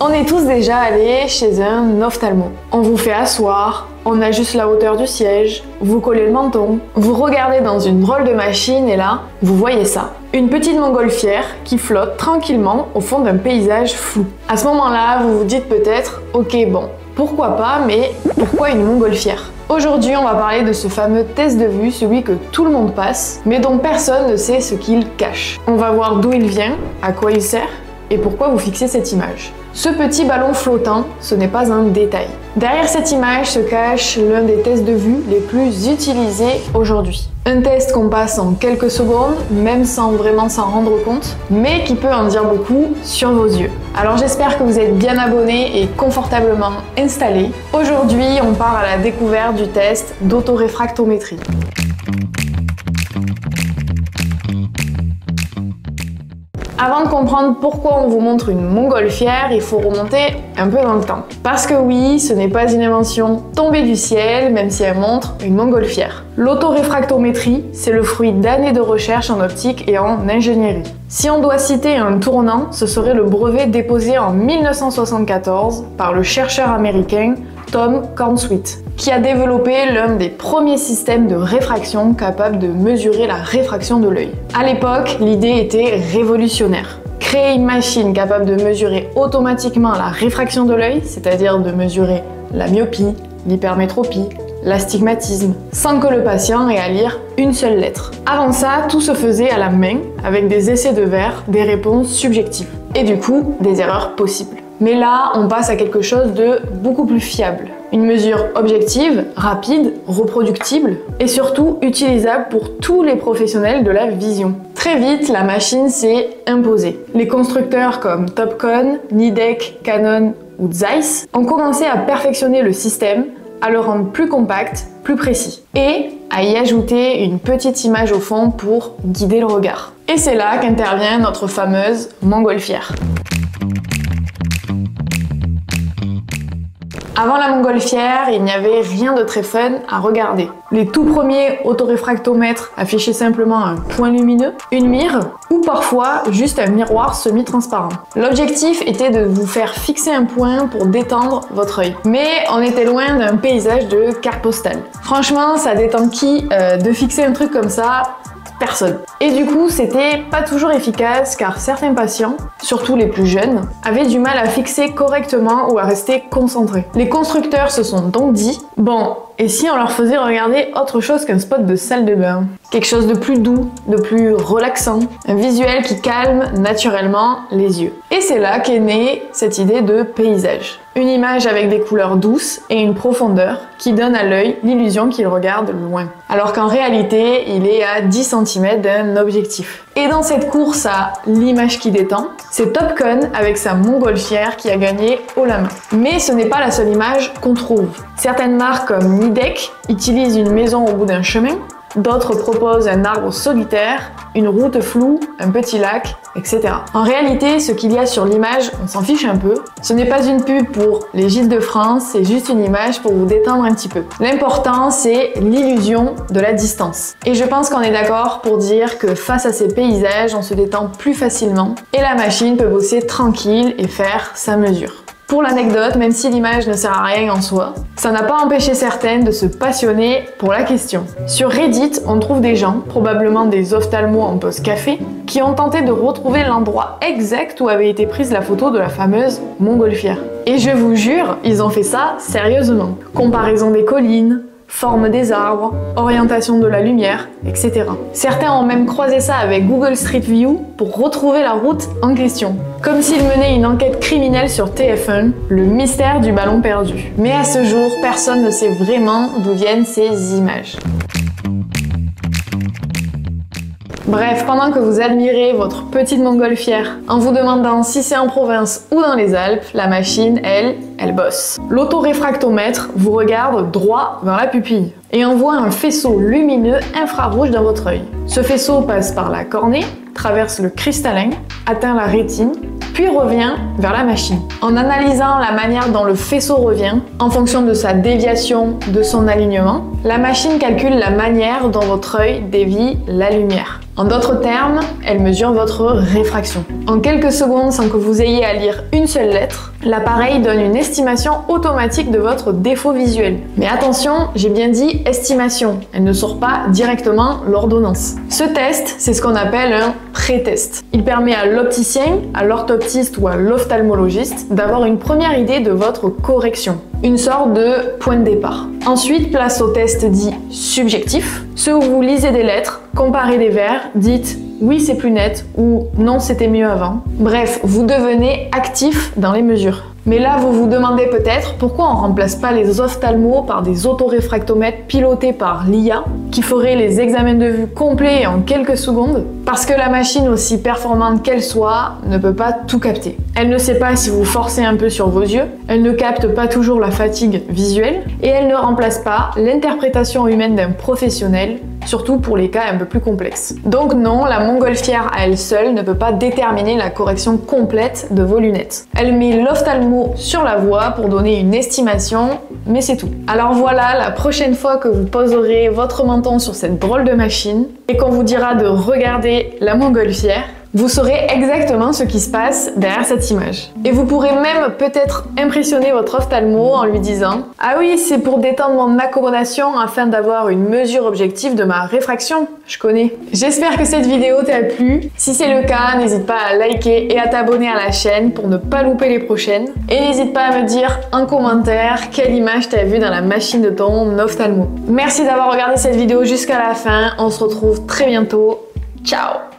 On est tous déjà allés chez un ophtalmo. On vous fait asseoir, on ajuste la hauteur du siège, vous collez le menton, vous regardez dans une drôle de machine et là, vous voyez ça. Une petite montgolfière qui flotte tranquillement au fond d'un paysage flou. À ce moment-là, vous vous dites peut-être, ok bon, pourquoi pas, mais pourquoi une montgolfière? Aujourd'hui, on va parler de ce fameux test de vue, celui que tout le monde passe, mais dont personne ne sait ce qu'il cache. On va voir d'où il vient, à quoi il sert, et pourquoi vous fixez cette image. Ce petit ballon flottant, ce n'est pas un détail. Derrière cette image se cache l'un des tests de vue les plus utilisés aujourd'hui. Un test qu'on passe en quelques secondes, même sans vraiment s'en rendre compte, mais qui peut en dire beaucoup sur vos yeux. Alors j'espère que vous êtes bien abonnés et confortablement installés. Aujourd'hui, on part à la découverte du test d'autoréfractométrie. Avant de comprendre pourquoi on vous montre une montgolfière, il faut remonter un peu dans le temps. Parce que oui, ce n'est pas une invention tombée du ciel, même si elle montre une montgolfière. L'autoréfractométrie, c'est le fruit d'années de recherche en optique et en ingénierie. Si on doit citer un tournant, ce serait le brevet déposé en 1974 par le chercheur américain Tom Cornsweet, qui a développé l'un des premiers systèmes de réfraction capables de mesurer la réfraction de l'œil. À l'époque, l'idée était révolutionnaire. Créer une machine capable de mesurer automatiquement la réfraction de l'œil, c'est-à-dire de mesurer la myopie, l'hypermétropie, l'astigmatisme, sans que le patient ait à lire une seule lettre. Avant ça, tout se faisait à la main, avec des essais de verre, des réponses subjectives, et du coup, des erreurs possibles. Mais là, on passe à quelque chose de beaucoup plus fiable. Une mesure objective, rapide, reproductible et surtout utilisable pour tous les professionnels de la vision. Très vite, la machine s'est imposée. Les constructeurs comme Topcon, Nidec, Canon ou Zeiss ont commencé à perfectionner le système, à le rendre plus compact, plus précis et à y ajouter une petite image au fond pour guider le regard. Et c'est là qu'intervient notre fameuse montgolfière. Avant la montgolfière, il n'y avait rien de très fun à regarder. Les tout premiers autoréfractomètres affichaient simplement un point lumineux, une mire ou parfois juste un miroir semi-transparent. L'objectif était de vous faire fixer un point pour détendre votre œil. Mais on était loin d'un paysage de carte postale. Franchement, ça détend qui de fixer un truc comme ça? Personne. Et du coup, c'était pas toujours efficace car certains patients, surtout les plus jeunes, avaient du mal à fixer correctement ou à rester concentrés. Les constructeurs se sont donc dit, bon, et si on leur faisait regarder autre chose qu'un spot de salle de bain? Quelque chose de plus doux, de plus relaxant, un visuel qui calme naturellement les yeux. Et c'est là qu'est née cette idée de paysage. Une image avec des couleurs douces et une profondeur qui donne à l'œil l'illusion qu'il regarde loin. Alors qu'en réalité, il est à 10 cm d'un objectif. Et dans cette course à l'image qui détend, c'est Topcon avec sa montgolfière qui a gagné haut la main. Mais ce n'est pas la seule image qu'on trouve. Certaines marques comme Nidec utilisent une maison au bout d'un chemin, d'autres proposent un arbre solitaire, une route floue, un petit lac, etc. En réalité, ce qu'il y a sur l'image, on s'en fiche un peu. Ce n'est pas une pub pour les Gîtes de France, c'est juste une image pour vous détendre un petit peu. L'important, c'est l'illusion de la distance. Et je pense qu'on est d'accord pour dire que face à ces paysages, on se détend plus facilement et la machine peut bosser tranquille et faire sa mesure. Pour l'anecdote, même si l'image ne sert à rien en soi, ça n'a pas empêché certaines de se passionner pour la question. Sur Reddit, on trouve des gens, probablement des ophtalmos en pause café, qui ont tenté de retrouver l'endroit exact où avait été prise la photo de la fameuse montgolfière. Et je vous jure, ils ont fait ça sérieusement. Comparaison des collines, forme des arbres, orientation de la lumière, etc. Certains ont même croisé ça avec Google Street View pour retrouver la route en question. Comme s'ils menaient une enquête criminelle sur TF1, le mystère du ballon perdu. Mais à ce jour, personne ne sait vraiment d'où viennent ces images. Bref, pendant que vous admirez votre petite montgolfière en vous demandant si c'est en province ou dans les Alpes, la machine, elle bosse. L'autoréfractomètre vous regarde droit dans la pupille et envoie un faisceau lumineux infrarouge dans votre œil. Ce faisceau passe par la cornée, traverse le cristallin, atteint la rétine, puis revient vers la machine. En analysant la manière dont le faisceau revient, en fonction de sa déviation, de son alignement, la machine calcule la manière dont votre œil dévie la lumière. En d'autres termes, elle mesure votre réfraction. En quelques secondes, sans que vous ayez à lire une seule lettre, l'appareil donne une estimation automatique de votre défaut visuel. Mais attention, j'ai bien dit estimation, elle ne sort pas directement l'ordonnance. Ce test, c'est ce qu'on appelle un pré-test. Il permet à l'opticien, à l'orthoptiste ou à l'ophtalmologiste d'avoir une première idée de votre correction. Une sorte de point de départ. Ensuite, place au test dit subjectif, ceux où vous lisez des lettres, comparez des vers, dites oui c'est plus net ou non c'était mieux avant. Bref, vous devenez actif dans les mesures. Mais là, vous vous demandez peut-être pourquoi on remplace pas les ophtalmos par des autoréfractomètres pilotés par l'IA qui feraient les examens de vue complets en quelques secondes? Parce que la machine, aussi performante qu'elle soit, ne peut pas tout capter. Elle ne sait pas si vous forcez un peu sur vos yeux, elle ne capte pas toujours la fatigue visuelle et elle ne remplace pas l'interprétation humaine d'un professionnel, surtout pour les cas un peu plus complexes. Donc non, la montgolfière à elle seule ne peut pas déterminer la correction complète de vos lunettes. Elle met l'ophtalmo sur la voie pour donner une estimation, mais c'est tout. Alors voilà, la prochaine fois que vous poserez votre menton sur cette drôle de machine et qu'on vous dira de regarder la montgolfière, vous saurez exactement ce qui se passe derrière cette image. Et vous pourrez même peut-être impressionner votre ophtalmo en lui disant « Ah oui, c'est pour détendre mon accommodation afin d'avoir une mesure objective de ma réfraction, je connais. » J'espère que cette vidéo t'a plu. Si c'est le cas, n'hésite pas à liker et à t'abonner à la chaîne pour ne pas louper les prochaines. Et n'hésite pas à me dire en commentaire quelle image t'as vue dans la machine de ton ophtalmo. Merci d'avoir regardé cette vidéo jusqu'à la fin. On se retrouve très bientôt. Ciao!